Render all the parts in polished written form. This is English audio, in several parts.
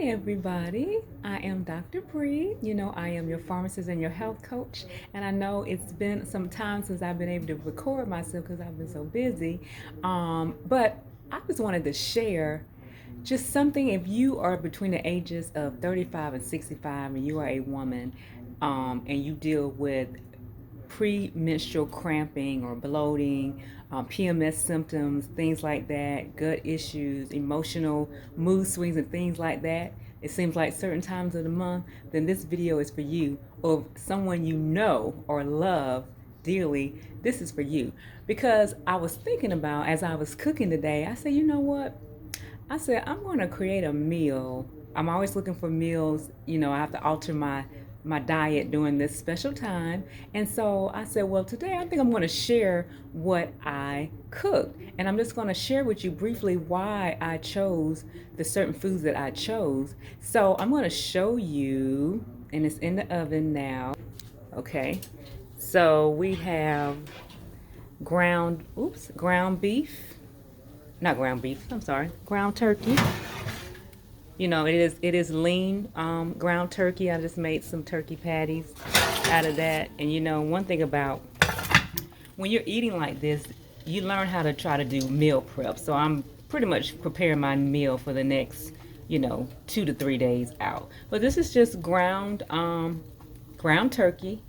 Hi, everybody. I am Dr. Bree. I am your pharmacist and your health coach. And I know it's been some time since I've been able to record myself because I've been so busy. But I just wanted to share just something. If you are between the ages of 35 and 65 and you are a woman and you deal with premenstrual cramping or bloating, PMS symptoms, things like that, gut issues, emotional mood swings, and things like that, it seems like certain times of the month, then this video is for you. Or someone you know or love dearly, this is for you. Because I was thinking about, as I was cooking today, I said, you know what? I said, I'm going to create a meal. I'm always looking for meals. I have to alter my diet during this special time. And so I said, well, today I think I'm going to share what I cooked. And I'm just going to share with you briefly why I chose the certain foods that I chose. So I'm going to show you, and it's in the oven now. Okay. So we have ground beef. Not ground beef, I'm sorry, ground turkey. It is lean ground turkey. I just made some turkey patties out of that. And one thing about when you're eating like this, you learn how to try to do meal prep. So I'm pretty much preparing my meal for the next, 2 to 3 days out. But this is just ground turkey.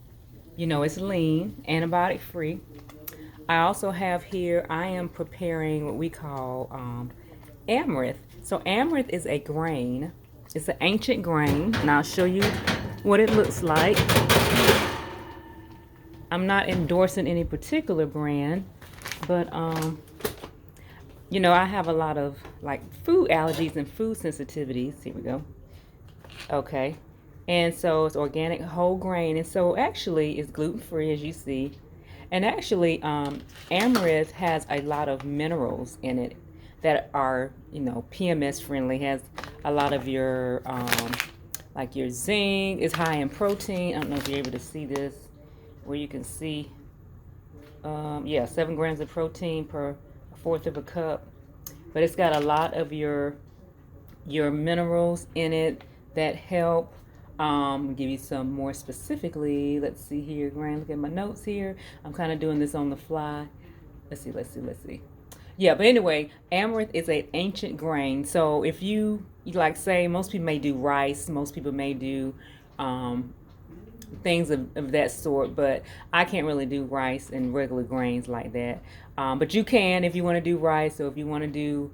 It's lean, antibiotic free. I also have here, I am preparing what we call amaranth. So amaranth is a grain. It's an ancient grain, and I'll show you what it looks like. I'm not endorsing any particular brand, but I have a lot of like food allergies and food sensitivities. Here we go. Okay. And so it's organic whole grain, and so actually it's gluten-free, as you see. And actually, amaranth has a lot of minerals in it that are, PMS friendly. Has a lot of your, like your zinc. Is high in protein. I don't know if you're able to see this, where you can see, 7 grams of protein per fourth of a cup. But it's got a lot of your minerals in it that help. Give you some more specifically. Let's see here, Grant. Look at my notes here. I'm kind of doing this on the fly. Let's see. Yeah, but anyway, amaranth is an ancient grain. So if you like, say, most people may do rice. Most people may do things of that sort. But I can't really do rice and regular grains like that. But you can if you want to do rice, or if you want to do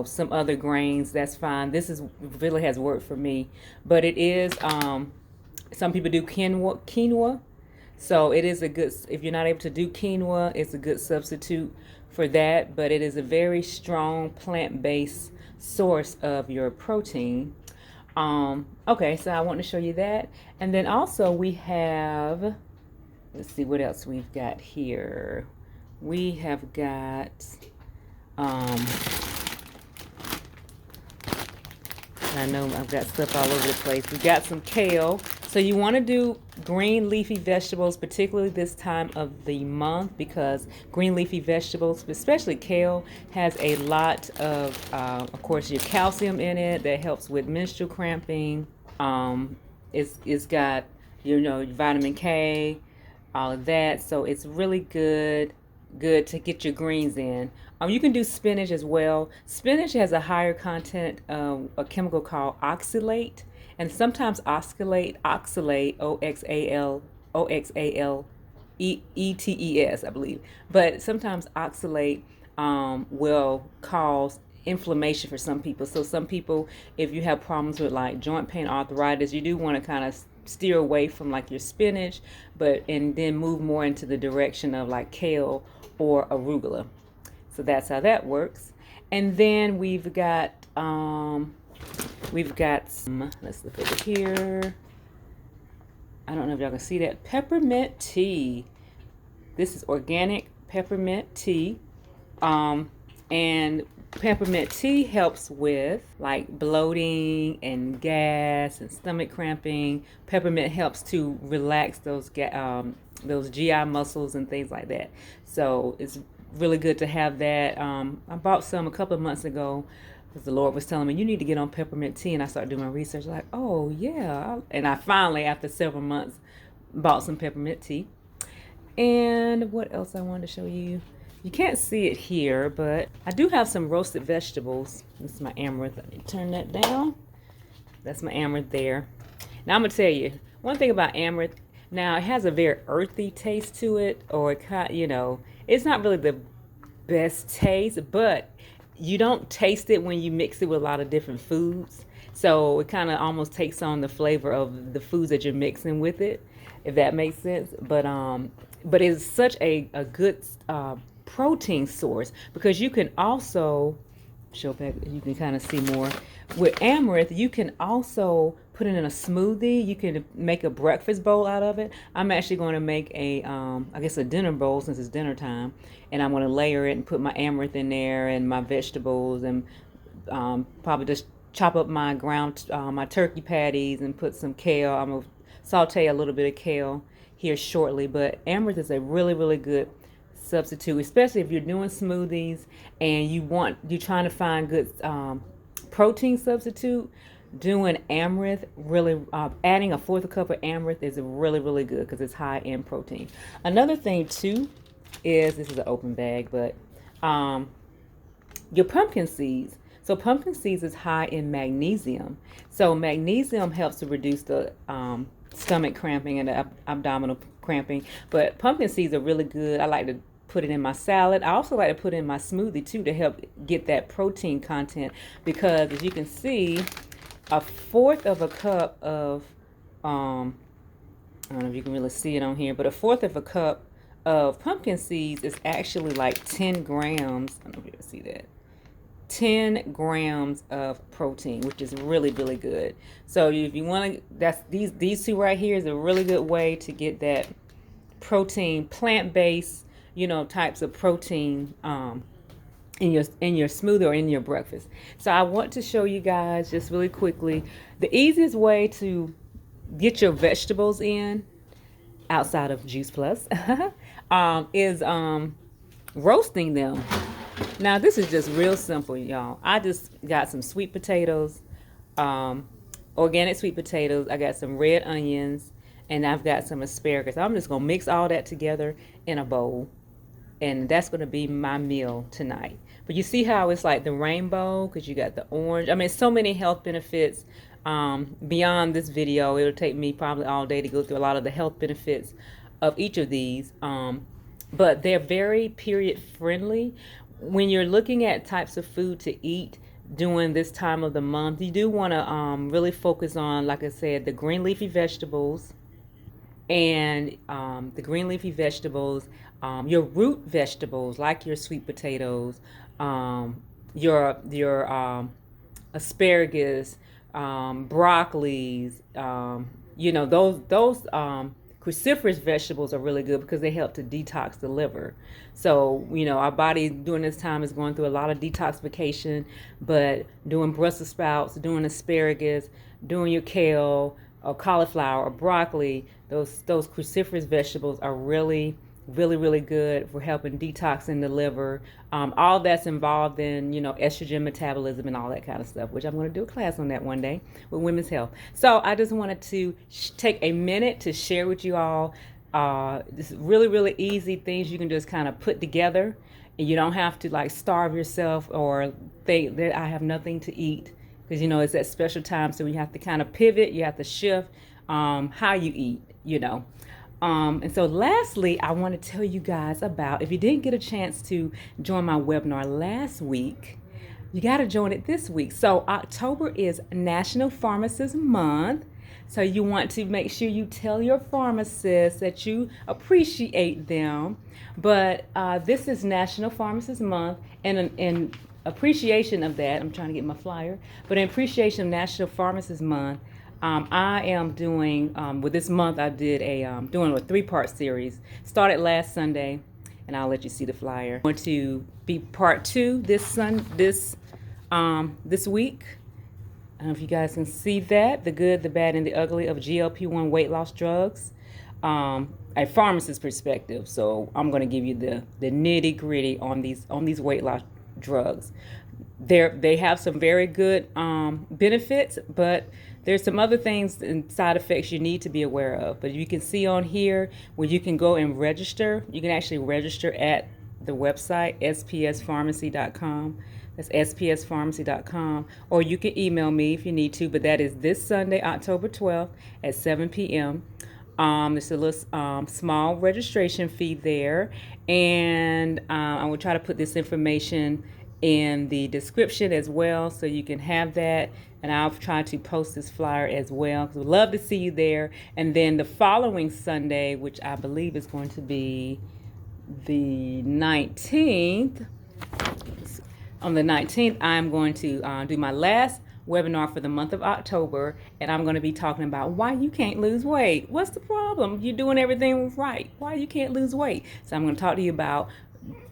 some other grains, that's fine. This is really has worked for me. But it is, some people do quinoa. So it is a good, if you're not able to do quinoa, it's a good substitute for that. But it is a very strong plant-based source of your protein. Okay, so I want to show you that. And then also we have, let's see what else we've got here. We have got, I know I've got stuff all over the place. We got some kale. So you want to do green leafy vegetables, particularly this time of the month, because green leafy vegetables, especially kale, has a lot of course, your calcium in it that helps with menstrual cramping. It's got, vitamin K, all of that. So it's really good to get your greens in. You can do spinach as well. Spinach has a higher content of a chemical called oxalate, and sometimes oxalate, Oxaletes, I believe. But sometimes oxalate will cause inflammation for some people. So some people, if you have problems with like joint pain, arthritis, you do want to kind of steer away from like your spinach, and then move more into the direction of like kale or arugula. So that's how that works. And then we've got some, let's look over here. I don't know if y'all can see that. Peppermint tea. This is organic peppermint tea. And peppermint tea helps with like bloating and gas and stomach cramping. Peppermint helps to relax those GI muscles and things like that. So it's really good to have that. I bought some a couple of months ago, because the Lord was telling me, you need to get on peppermint tea. And I started doing my research, like, oh, yeah. And I finally, after several months, bought some peppermint tea. And what else I wanted to show you? You can't see it here, but I do have some roasted vegetables. This is my amaranth. Let me turn that down. That's my amaranth there. Now I'm going to tell you, one thing about amaranth, now it has a very earthy taste to it, or it kind, it's not really the best taste, but you don't taste it when you mix it with a lot of different foods. So it kind of almost takes on the flavor of the foods that you're mixing with it, if that makes sense. But it's such a good protein source, because you can also show back, you can kind of see more with amaranth. You can also put it in a smoothie. You can make a breakfast bowl out of it. I'm actually going to make I guess a dinner bowl, since it's dinner time, and I'm going to layer it and put my amaranth in there and my vegetables, and probably just chop up my my turkey patties and put some kale. I'm going to saute a little bit of kale here shortly. But amaranth is a really, really good substitute, especially if you're doing smoothies and you're trying to find good protein substitute. Doing amaranth, really adding a fourth a cup of amaranth is really, really good, because it's high in protein. Another thing too is, this is an open bag, but your pumpkin seeds. So pumpkin seeds is high in magnesium. So magnesium helps to reduce the stomach cramping and the abdominal cramping. But pumpkin seeds are really good. I like to put it in my salad. I also like to put it in my smoothie too, to help get that protein content, because as you can see, a fourth of a cup of I don't know if you can really see it on here, but a fourth of a cup of pumpkin seeds is actually like 10 grams. I don't know if you can see that. 10 grams of protein, which is really, really good. So if you want to, that's these two right here is a really good way to get that protein, plant-based, types of protein in your smoothie or in your breakfast. So I want to show you guys just really quickly the easiest way to get your vegetables in, outside of Juice Plus, is roasting them. Now this is just real simple, y'all. I just got some sweet potatoes, organic sweet potatoes. I got some red onions, and I've got some asparagus. I'm just gonna mix all that together in a bowl, and that's gonna be my meal tonight. But you see how it's like the rainbow, because you got the orange. I mean, so many health benefits. Beyond this video, it'll take me probably all day to go through a lot of the health benefits of each of these. But they're very period friendly. When you're looking at types of food to eat during this time of the month, you do want to really focus on, like I said, the green leafy vegetables, and your root vegetables like your sweet potatoes, your asparagus, broccolis, those cruciferous vegetables are really good, because they help to detox the liver. So, our body during this time is going through a lot of detoxification, but doing Brussels sprouts, doing asparagus, doing your kale or cauliflower or broccoli, those cruciferous vegetables are really, really, really good for helping detoxing the liver. All that's involved in, estrogen metabolism and all that kind of stuff, which I'm going to do a class on that one day with women's health. So I just wanted to take a minute to share with you all this really, really easy things you can just kind of put together, and you don't have to like starve yourself or think that I have nothing to eat, because it's that special time. So you have to kind of pivot, you have to shift how you eat, And so lastly, I want to tell you guys about, if you didn't get a chance to join my webinar last week, you got to join it this week. So October is National Pharmacist Month. So you want to make sure you tell your pharmacist that you appreciate them. But this is National Pharmacist Month, and in appreciation of that, I'm trying to get my flyer, but in appreciation of National Pharmacist Month, I am doing, with this month, I did doing a 3-part series. Started last Sunday, and I'll let you see the flyer. I'm going to be part 2 this week. I don't know if you guys can see that, the good, the bad, and the ugly of GLP-1 weight loss drugs, a pharmacist's perspective. So I'm going to give you the nitty gritty on these weight loss drugs. they have some very good benefits, but there's some other things and side effects you need to be aware of. But you can see on here where you can go and register. You can actually register at the website spspharmacy.com. That's spspharmacy.com. Or you can email me if you need to, but that is this Sunday, October 12th at 7 p.m. There's a little small registration fee there, and I will try to put this information in the description as well, so you can have that. And I'll try to post this flyer as well, because we'd love to see you there. And then the following Sunday, which I believe is going to be the 19th, on the 19th, I'm going to do my last webinar for the month of October, and I'm going to be talking about why you can't lose weight. What's the problem? You're doing everything right. Why you can't lose weight? So I'm going to talk to you about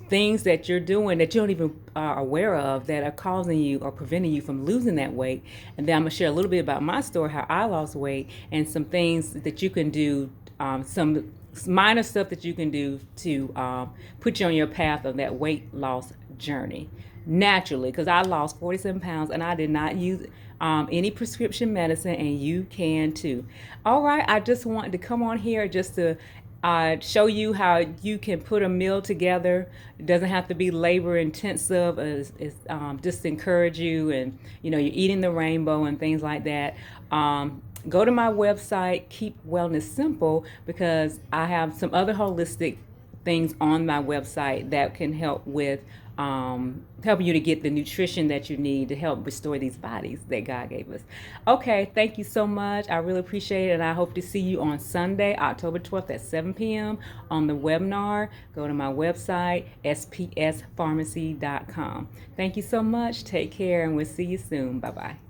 things that you're doing that you don't even are aware of that are causing you or preventing you from losing that weight. And then I'm going to share a little bit about my story, how I lost weight, and some things that you can do, some minor stuff that you can do to put you on your path of that weight loss journey naturally, because I lost 47 pounds and I did not use any prescription medicine, and you can too. All right, I just wanted to come on here just to show you how you can put a meal together. It doesn't have to be labor intensive. It's just to encourage you, and you're eating the rainbow and things like that. Go to my website, Keep Wellness Simple, because I have some other holistic things on my website that can help with helping you to get the nutrition that you need to help restore these bodies that God gave us. Okay, thank you so much. I really appreciate it, and I hope to see you on Sunday, October 12th at 7 p.m. on the webinar. Go to my website, spspharmacy.com. Thank you so much. Take care, and we'll see you soon. Bye-bye.